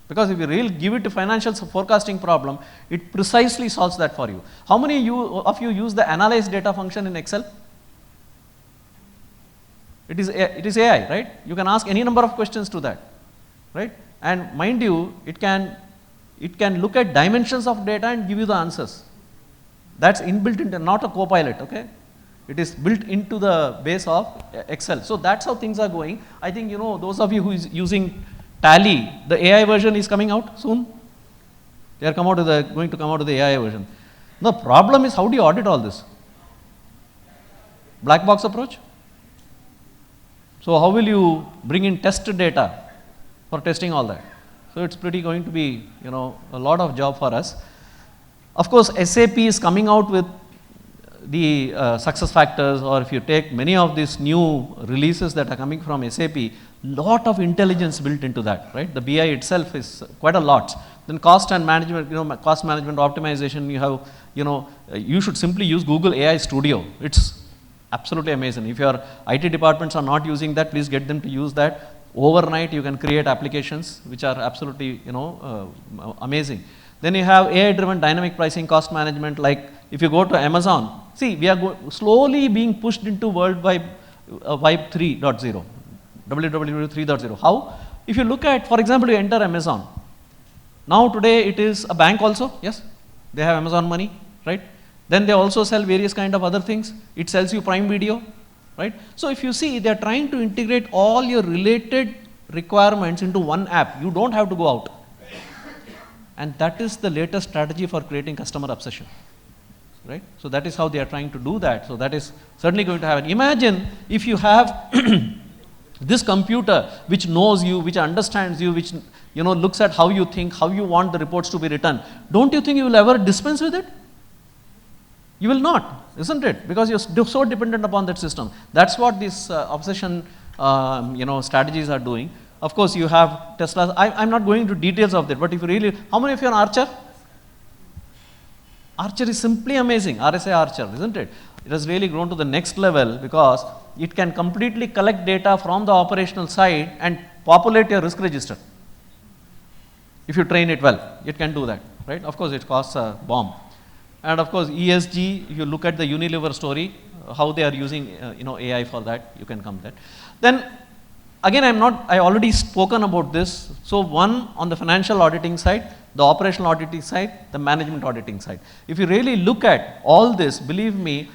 Because if you really give it a financial forecasting problem, it precisely solves that for you. How many of you use the analyze data function in Excel? It is AI, right? You can ask any number of questions to that, right? And mind you, it can look at dimensions of data and give you the answers. That's inbuilt into, not a co-pilot, okay? It is built into the base of Excel. So that's how things are going. I think, those of you who is using Tally, the AI version is coming out soon. They are going to come out with the AI version. The problem is, how do you audit all this? Black box approach? So how will you bring in test data for testing all that? So it's pretty going to be, a lot of job for us. Of course, SAP is coming out with the success factors, or if you take many of these new releases that are coming from SAP, lot of intelligence built into that, right? The BI itself is quite a lot. Then cost and management, cost management optimization, you have, you should simply use Google AI Studio. It's absolutely amazing. If your IT departments are not using that, please get them to use that. Overnight, you can create applications which are absolutely, amazing. Then you have AI-driven dynamic pricing, cost management. Like if you go to Amazon, see, we are slowly being pushed into World Wide 3.0, WWW 3.0. How? If you look at, for example, you enter Amazon. Now today it is a bank also. Yes, they have Amazon Money, right? Then they also sell various kind of other things. It sells you Prime Video, right? So if you see, they are trying to integrate all your related requirements into one app. You don't have to go out. And that is the latest strategy for creating customer obsession, right? So that is how they are trying to do that. So that is certainly going to happen. Imagine if you have this computer which knows you, which understands you, which looks at how you think, how you want the reports to be written. Don't you think you will ever dispense with it? You will not, isn't it? Because you're so dependent upon that system. That's what these obsession strategies are doing. Of course, you have Tesla. I'm not going into details of that, but if you really, how many of you are an archer? Archer is simply amazing, RSA Archer, isn't it? It has really grown to the next level because it can completely collect data from the operational side and populate your risk register. If you train it well, it can do that, right? Of course, it costs a bomb. And of course, ESG, if you look at the Unilever story, how they are using AI for that, you can come there. Then again, I already spoken about this. So one on the financial auditing side, the operational auditing side, the management auditing side. If you really look at all this, believe me,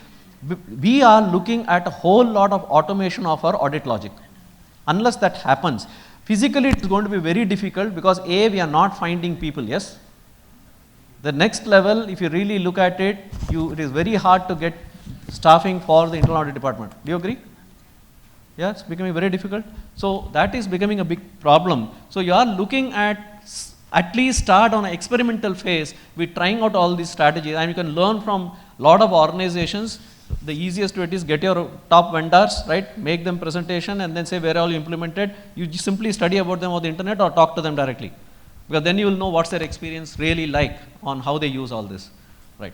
we are looking at a whole lot of automation of our audit logic. Unless that happens, physically it's going to be very difficult because A, we are not finding people, yes? The next level, if you really look at it, it is very hard to get staffing for the internal audit department. Do you agree? Yeah, it's becoming very difficult. So that is becoming a big problem. So you are looking at least start on an experimental phase with trying out all these strategies, and you can learn from a lot of organizations. The easiest way is get your top vendors, right? Make them presentation and then say where all you implemented. You just simply study about them on the internet or talk to them directly. Because then you will know what's their experience really like on how they use all this, right?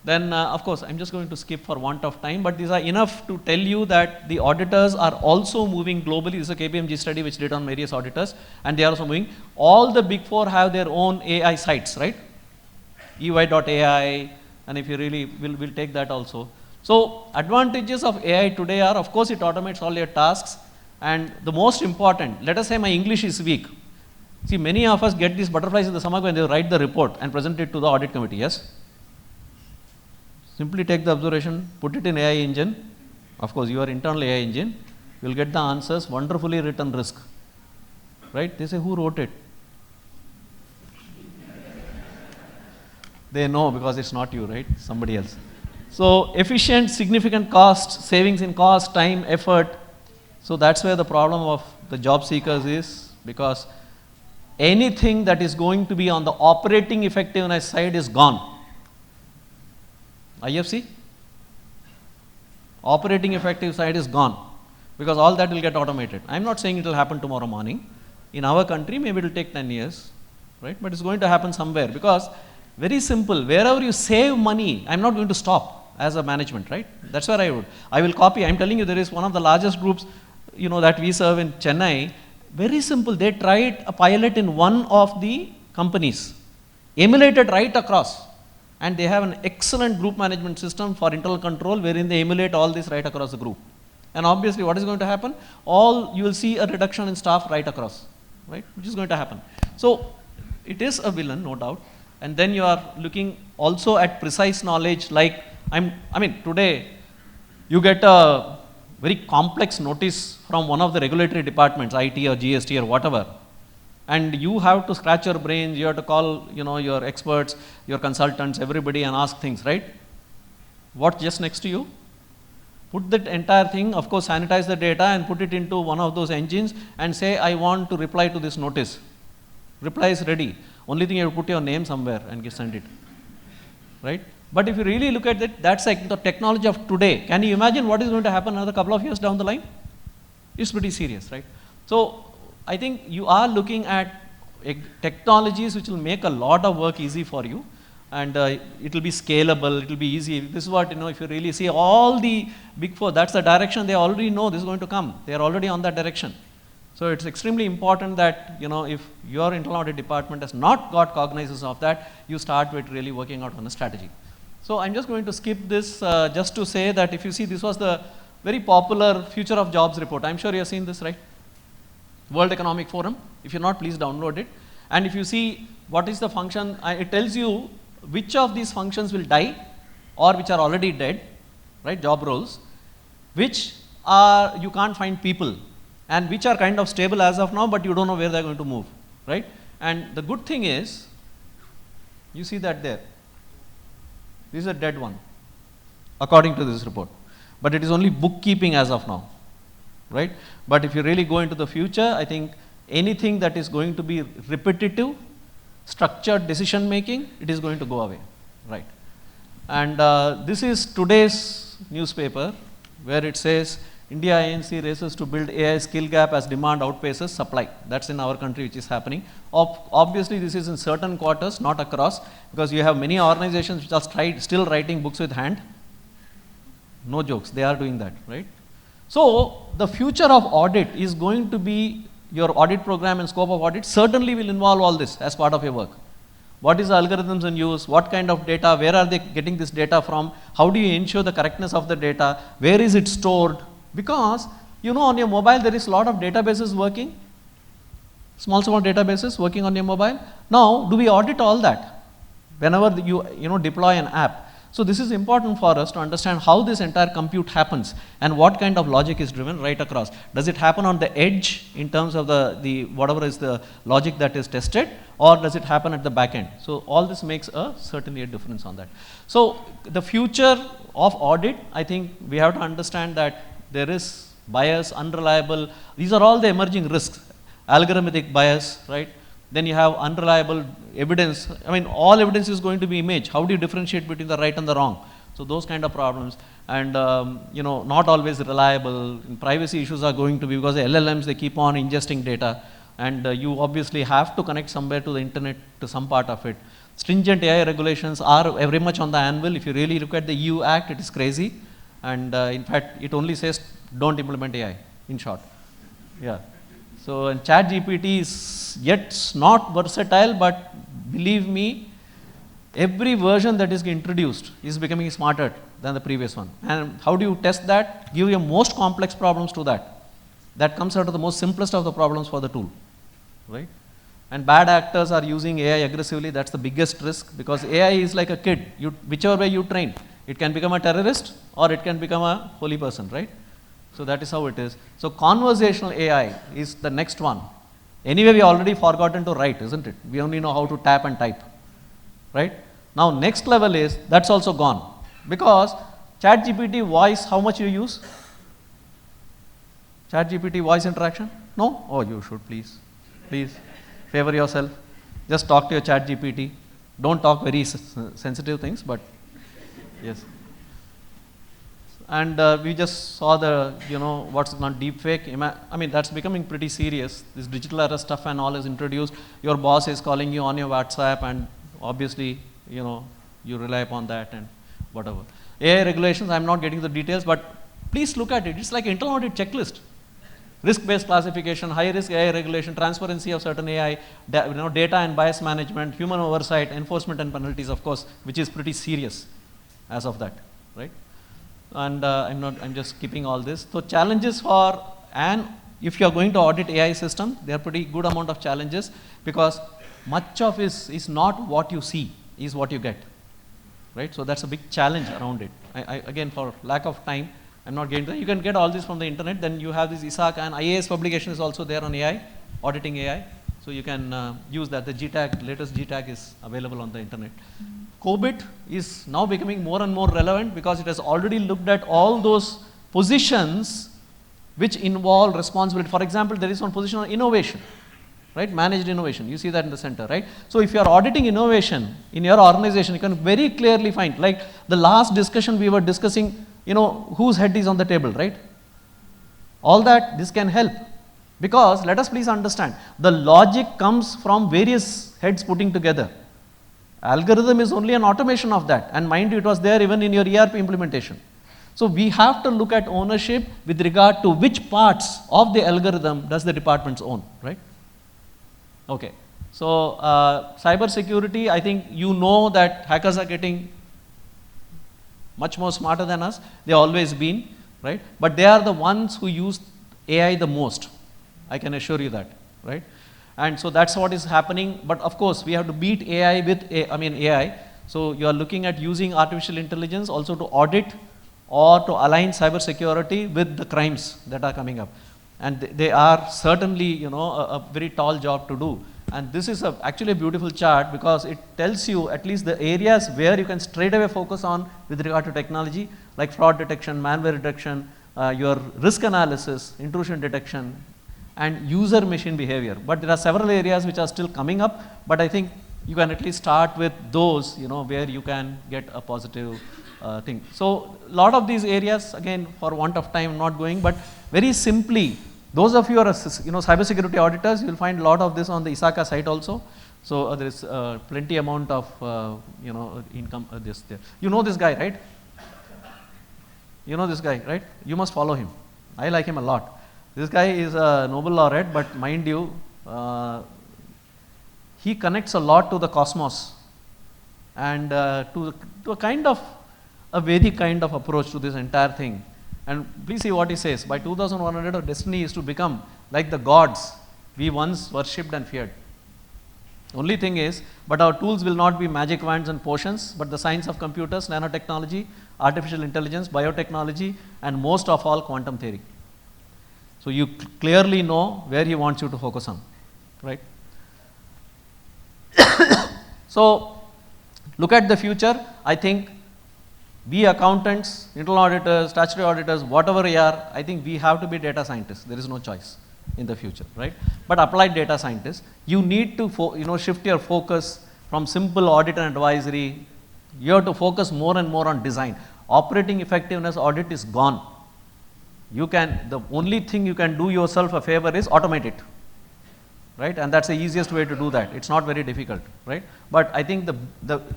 Then, of course, I'm just going to skip for want of time, but these are enough to tell you that the auditors are also moving globally. This is a KPMG study which did on various auditors, and they are also moving. All the big four have their own AI sites, right? EY.ai, and if you really, we'll take that also. So, advantages of AI today are, of course, it automates all your tasks, and the most important, let us say my English is weak. See, many of us get these butterflies in the stomach when they write the report and present it to the audit committee, yes? Simply take the observation, put it in AI engine, of course your internal AI engine, you will get the answers, wonderfully written risk, right? They say, who wrote it? They know because it's not you, right? Somebody else. So efficient, significant cost, savings in cost, time, effort. So that's where the problem of the job seekers is, because anything that is going to be on the operating effectiveness side is gone. IFC? Operating effective side is gone, because all that will get automated. I'm not saying it will happen tomorrow morning. In our country, maybe it will take 10 years, right? But it's going to happen somewhere, because very simple, wherever you save money, I'm not going to stop as a management, right? That's where I will copy. I'm telling you, there is one of the largest groups, that we serve in Chennai. Very simple, they tried a pilot in one of the companies, emulated right across. And they have an excellent group management system for internal control, wherein they emulate all this right across the group. And obviously, what is going to happen? You will see a reduction in staff right across, right? Which is going to happen. So it is a villain, no doubt. And then you are looking also at precise knowledge, like, today you get a very complex notice from one of the regulatory departments, IT or GST or whatever. And you have to scratch your brains, you have to call, your experts, your consultants, everybody, and ask things, right? What's just next to you? Put that entire thing, of course, sanitize the data and put it into one of those engines and say, I want to reply to this notice. Reply is ready. Only thing you have to put your name somewhere and send it, right? But if you really look at it, that's like the technology of today. Can you imagine what is going to happen another couple of years down the line? It's pretty serious, right? So I think you are looking at technologies which will make a lot of work easy for you, and it will be scalable, it will be easy. This is what, if you really see all the big four, that's the direction they already know this is going to come. They are already on that direction. So it's extremely important that, if your internal audit department has not got cognizance of that, you start with really working out on a strategy. So I'm just going to skip this just to say that if you see, this was the very popular Future of Jobs report. I'm sure you have seen this, right? World Economic Forum. If you're not, please download it. And if you see what is the function, it tells you which of these functions will die or which are already dead, right? Job roles, which are, you can't find people, and which are kind of stable as of now, but you don't know where they're going to move, right? And the good thing is, you see that there. This is a dead one, according to this report. But it is only bookkeeping as of now, right? But if you really go into the future, I think anything that is going to be repetitive, structured decision making, it is going to go away, right? And this is today's newspaper, where it says, India INC races to build AI skill gap as demand outpaces supply. That's in our country, which is happening. Obviously, this is in certain quarters, not across, because you have many organizations which are still writing books with hand. No jokes, they are doing that, right? So the future of audit is going to be, your audit program and scope of audit certainly will involve all this as part of your work. What is the algorithms in use? What kind of data? Where are they getting this data from? How do you ensure the correctness of the data? Where is it stored? Because, on your mobile there is a lot of databases working, small databases working on your mobile. Now, do we audit all that whenever you deploy an app? So this is important for us to understand how this entire compute happens and what kind of logic is driven right across. Does it happen on the edge in terms of the whatever is the logic that is tested, or does it happen at the back end? So all this makes certainly a difference on that. So the future of audit, I think we have to understand that there is bias, unreliable, these are all the emerging risks, algorithmic bias, right? Then you have unreliable evidence. All evidence is going to be image. How do you differentiate between the right and the wrong? So those kind of problems, and not always reliable. And privacy issues are going to be, because the LLMs, they keep on ingesting data, and you obviously have to connect somewhere to the internet, to some part of it. Stringent AI regulations are very much on the anvil. If you really look at the EU Act, it is crazy, and in fact, it only says don't implement AI, in short. Yeah. So, and ChatGPT is yet not versatile, but believe me, every version that is introduced is becoming smarter than the previous one. And how do you test that? Give your most complex problems to that. That comes out of the most simplest of the problems for the tool, right? And bad actors are using AI aggressively. That's the biggest risk, because AI is like a kid. Whichever way you train, It can become a terrorist or it can become a holy person, right? So that is how it is. So conversational AI is the next one. Anyway, we already forgotten to write, isn't it? We only know how to tap and type, right? Now next level is, that's also gone. Because ChatGPT voice, how much you use? ChatGPT voice interaction? No? Oh, you should please. Please, favor yourself. Just talk to your ChatGPT. Don't talk very sensitive things, but yes. And we just saw the, what's not deep fake. I mean, that's becoming pretty serious. This digital arrest stuff and all is introduced. Your boss is calling you on your WhatsApp, and obviously, you rely upon that and whatever. AI regulations, I'm not getting the details, but please look at it. It's like internal audit checklist. Risk-based classification, high-risk AI regulation, transparency of certain AI, data and bias management, human oversight, enforcement and penalties, of course, which is pretty serious as of that, right? And I'm just skipping all this. So challenges for, and if you are going to audit AI system, there are pretty good amount of challenges, because much of is not what you see, is what you get, right? So that's a big challenge around it. Again, for lack of time, I'm not getting there. You can get all this from the internet. Then you have this ISAC, and IAS publication is also there on AI, auditing AI. So you can use that. The GTAG, latest GTAG is available on the internet. COBIT is now becoming more and more relevant, because it has already looked at all those positions which involve responsibility. For example, there is one position on innovation, right? Managed innovation. You see that in the center, right? So if you are auditing innovation in your organization, you can very clearly find, like the last discussion we were discussing, whose head is on the table, right? All that, this can help. Because let us please understand, the logic comes from various heads putting together. Algorithm is only an automation of that. And mind you, it was there even in your ERP implementation. So we have to look at ownership with regard to which parts of the algorithm does the departments own, right? Okay. So cyber security, I think that hackers are getting much more smarter than us. They always been, right? But they are the ones who use AI the most. I can assure you that, right? And so that's what is happening. But of course, we have to beat AI with AI. So you are looking at using artificial intelligence also to audit or to align cyber security with the crimes that are coming up. And they are certainly, a very tall job to do. And this is actually a beautiful chart, because it tells you at least the areas where you can straight away focus on with regard to technology, like fraud detection, malware detection, your risk analysis, intrusion detection, and user machine behavior. But there are several areas which are still coming up, but I think you can at least start with those, where you can get a positive thing. So a lot of these areas, again, for want of time, I'm not going, but very simply, those of you who are cybersecurity auditors, you will find a lot of this on the ISACA site also. So there is plenty amount of income this there. You know this guy, right? You know this guy, right? You must follow him. I like him a lot. This guy is a Nobel laureate, but mind you, he connects a lot to the cosmos, and to a very kind of approach to this entire thing. And please see what he says. By 2100, our destiny is to become like the gods we once worshipped and feared. Only thing is, but our tools will not be magic wands and potions, but the science of computers, nanotechnology, artificial intelligence, biotechnology, and most of all, quantum theory. So you clearly know where he wants you to focus on, right? So look at the future. I think we accountants, internal auditors, statutory auditors, whatever we are, I think we have to be data scientists. There is no choice in the future, right? But applied data scientists, you need to shift your focus from simple audit and advisory. You have to focus more and more on design. Operating effectiveness audit is gone. The only thing you can do yourself a favor is automate it, right? And that's the easiest way to do that. It's not very difficult, right? But I think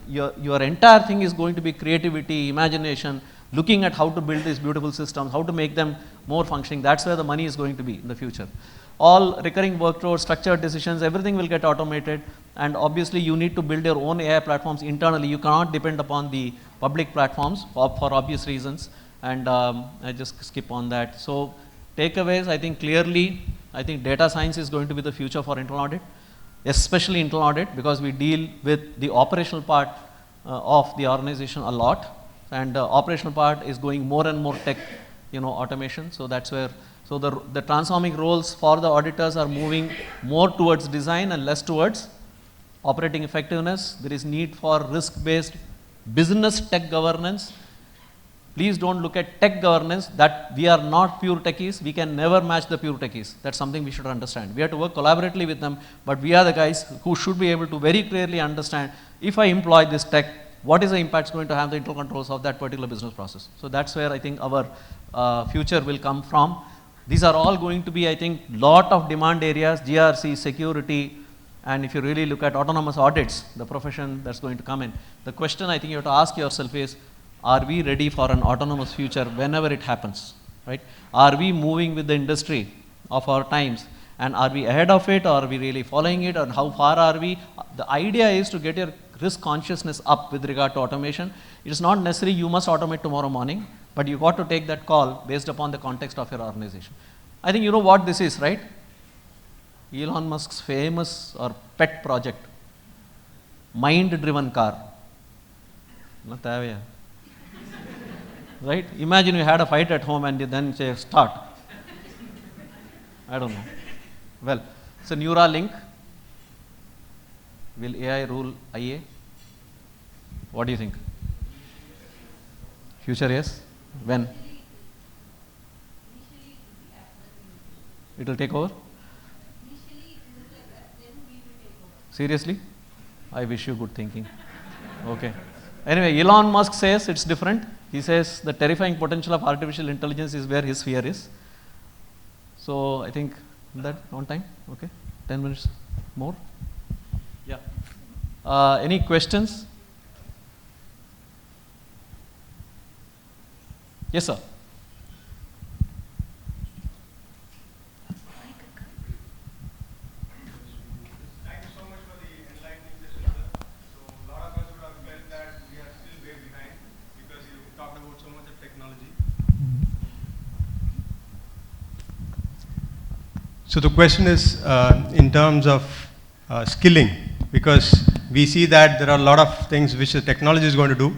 your entire thing is going to be creativity, imagination, looking at how to build these beautiful systems, how to make them more functioning. That's where the money is going to be in the future. All recurring workflows, structured decisions, everything will get automated. And obviously, you need to build your own AI platforms internally. You cannot depend upon the public platforms for obvious reasons. And I just skip on that. So takeaways, I think clearly, I think data science is going to be the future for internal audit, especially internal audit, because we deal with the operational part of the organization a lot. and operational part is going more and more tech, automation. So that's where, so the transforming roles for the auditors are moving more towards design and less towards operating effectiveness. There is need for risk-based business tech governance. Please don't look at tech governance that we are not pure techies. We can never match the pure techies. That's something we should understand. We have to work collaboratively with them, but we are the guys who should be able to very clearly understand, if I employ this tech, what is the impact going to have the internal controls of that particular business process. So that's where I think our future will come from. These are all going to be, I think, lot of demand areas, GRC, security, and if you really look at autonomous audits, the profession that's going to come in. The question I think you have to ask yourself is, are we ready for an autonomous future whenever it happens, right? Are we moving with the industry of our times, and are we ahead of it, or are we really following it, or how far are we? The idea is to get your risk consciousness up with regard to automation. It is not necessary you must automate tomorrow morning, but you got to take that call based upon the context of your organization. I think you know what this is, right? Elon Musk's famous or pet project, mind-driven car. Right? Imagine you had a fight at home and you then say start. I don't know. Well, it's a Neuralink. Will AI rule IIA? What do you think? Future, yes? When? It will take over? Seriously? I wish you good thinking. Okay. Anyway, Elon Musk says it's different. He says the terrifying potential of artificial intelligence is where his fear is. So I think that on time. Okay. 10 minutes more. Yeah. Any questions? Yes, sir. Thank you so much for the enlightening session, sir. So a lot of us would have felt that we are still way behind because you talked about so much of technology. So the question is in terms of skilling, because we see that there are a lot of things which the technology is going to do,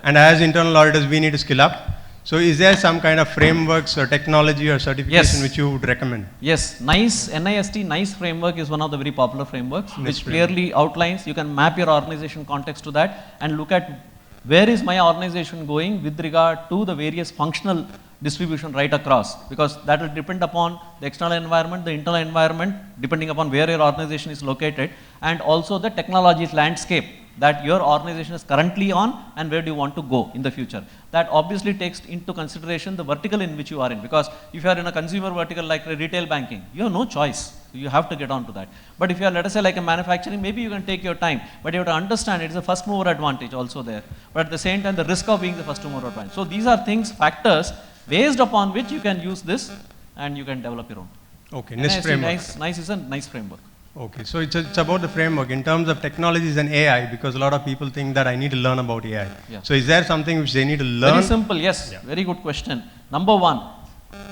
and as internal auditors we need to skill up. So is there some kind of frameworks or technology or certification which you would recommend? Yes, NIST framework is one of the very popular frameworks, which clearly outlines, you can map your organization context to that and look at where is my organization going with regard to the various functional distribution right across, because that will depend upon the external environment, the internal environment, depending upon where your organization is located, and also the technology landscape that your organization is currently on and where do you want to go in the future. That obviously takes into consideration the vertical in which you are in, because if you are in a consumer vertical like retail banking, you have no choice. You have to get on to that. But if you are, let us say, like a manufacturing, maybe you can take your time, but you have to understand it is a first mover advantage also there. But at the same time, the risk of being the first mover advantage. So these are things, factors, based upon which you can use this and you can develop your own. Okay, NIST framework. Nice is a nice framework. Okay, so it's about the framework in terms of technologies and AI, because a lot of people think that I need to learn about AI. Yeah. So is there something which they need to learn? Very simple, yes. Yeah. Very good question. Number one,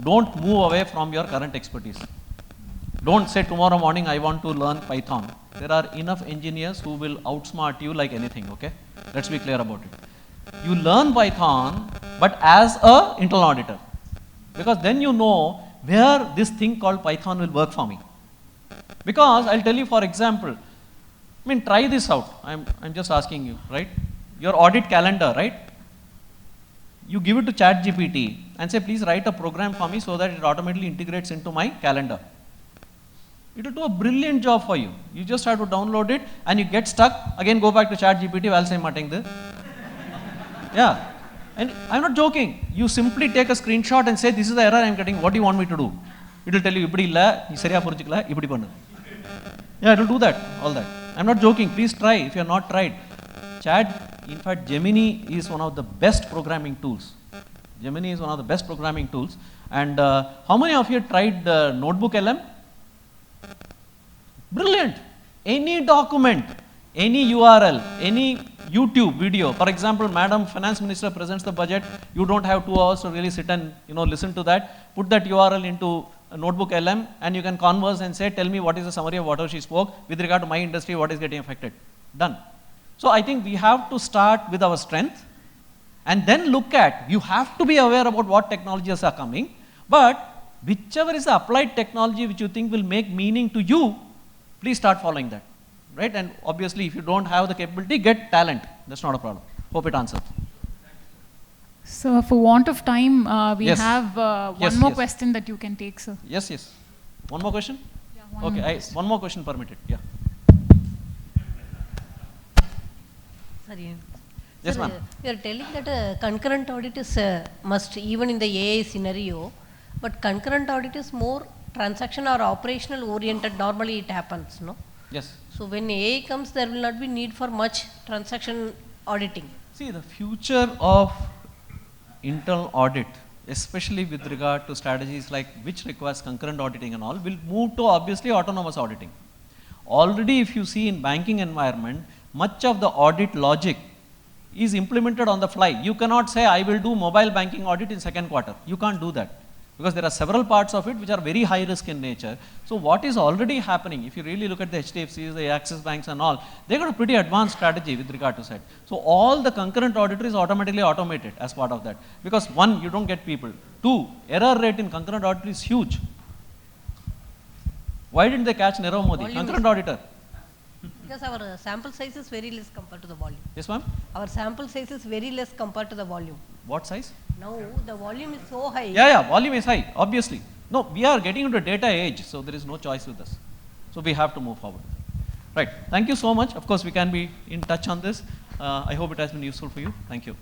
don't move away from your current expertise. Don't say tomorrow morning I want to learn Python. There are enough engineers who will outsmart you like anything, okay? Let's be clear about it. You learn Python, but as a internal auditor, because then you know where this thing called Python will work for me. Because I'll tell you, for example, try this out. I'm just asking you, right? Your audit calendar, right? You give it to ChatGPT and say, please write a program for me so that it automatically integrates into my calendar. It will do a brilliant job for you. You just have to download it and you get stuck. Again, go back to ChatGPT while saying matting. Yeah. And I'm not joking. You simply take a screenshot and say, this is the error I'm getting. What do you want me to do? It will tell you, yeah, it will do that, all that. I'm not joking. Please try if you have not tried. In fact, Gemini is one of the best programming tools. Gemini is one of the best programming tools. And how many of you tried Notebook LM? Brilliant. Any document, any URL, any YouTube video. For example, Madam Finance Minister presents the budget. You don't have 2 hours to really sit and listen to that. Put that URL into a Notebook LM and you can converse and say, tell me what is the summary of whatever she spoke with regard to my industry, what is getting affected. Done. So I think we have to start with our strength and then look at, you have to be aware about what technologies are coming, but whichever is the applied technology which you think will make meaning to you, please start following that, right? And obviously, if you don't have the capability, get talent. That's not a problem. Hope it answers. So, for want of time, we Yes. have Yes, one more yes. question that you can take, sir. Yes, yes. One more question? Yeah, one Okay, more question. one more question permitted. Yeah. Sorry. Yes, Sir, ma'am. you are telling that concurrent audit is must even in the AI scenario, but concurrent audit is more transaction or operational oriented. Normally it happens, no? Yes. So when AI comes, there will not be need for much transaction auditing. See, the future of internal audit, especially with regard to strategies like which requires concurrent auditing and all, will move to obviously autonomous auditing. Already, if you see in banking environment, much of the audit logic is implemented on the fly. You cannot say, I will do mobile banking audit in second quarter. You can't do that, because there are several parts of it which are very high risk in nature. So what is already happening, if you really look at the HDFCs, the Axis banks and all, they got a pretty advanced strategy with regard to that. So all the concurrent auditor is automatically automated as part of that. Because one, you don't get people. Two, error rate in concurrent auditor is huge. Why didn't they catch Nirav Modi, Volume concurrent is- auditor? Because our sample size is very less compared to the volume. Yes, ma'am? Our sample size is very less compared to the volume. What size? Now the volume is so high. Yeah, volume is high, obviously. No, we are getting into data age, so there is no choice with us. So we have to move forward. Right, thank you so much. Of course, we can be in touch on this. I hope it has been useful for you. Thank you.